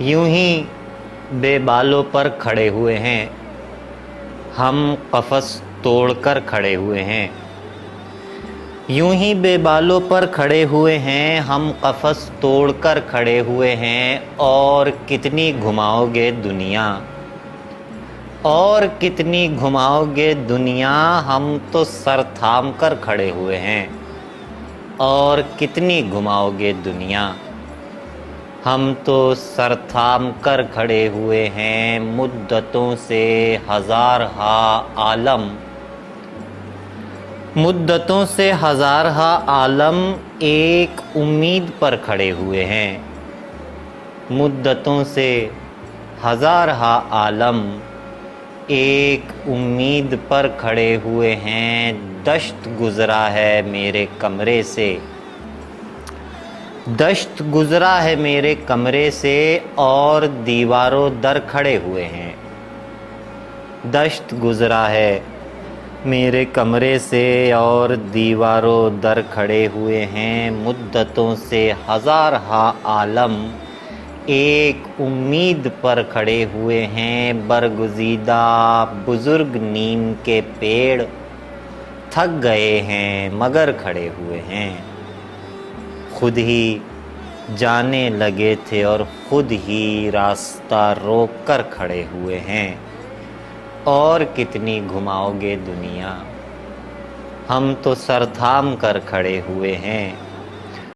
یوں ہی بے بالوں پر کھڑے ہوئے ہیں، ہم قفس توڑ کر کھڑے ہوئے ہیں۔ یوں ہی بے بالوں پر کھڑے ہوئے ہیں، ہم قفس توڑ کر کھڑے ہوئے ہیں، اور کتنی گھماؤ گے دنیا، اور کتنی گھماؤ گے دنیا، ہم تو سر تھام کر کھڑے ہوئے ہیں، اور کتنی گھماؤ گے دنیا، ہم تو سر تھام کر کھڑے ہوئے ہیں۔ مدتوں سے ہزارہا عالم، مدتوں سے ہزارہا عالم ایک امید پر کھڑے ہوئے ہیں، مدتوں سے ہزارہا عالم ایک امید پر کھڑے ہوئے ہیں۔ دشت گزرا ہے میرے کمرے سے، دشت گزرا ہے میرے کمرے سے، اور دیواروں در کھڑے ہوئے ہیں۔ دشت گزرا ہے میرے کمرے سے، اور دیواروں در کھڑے ہوئے ہیں۔ مدتوں سے ہزارہا عالم ایک امید پر کھڑے ہوئے ہیں۔ برگزیدہ بزرگ نیم کے پیڑ تھک گئے ہیں مگر کھڑے ہوئے ہیں، خود ہی جانے لگے تھے اور خود ہی راستہ روک کر کھڑے ہوئے ہیں، اور کتنی گھماؤ گے دنیا، ہم تو سر تھام کر کھڑے ہوئے ہیں۔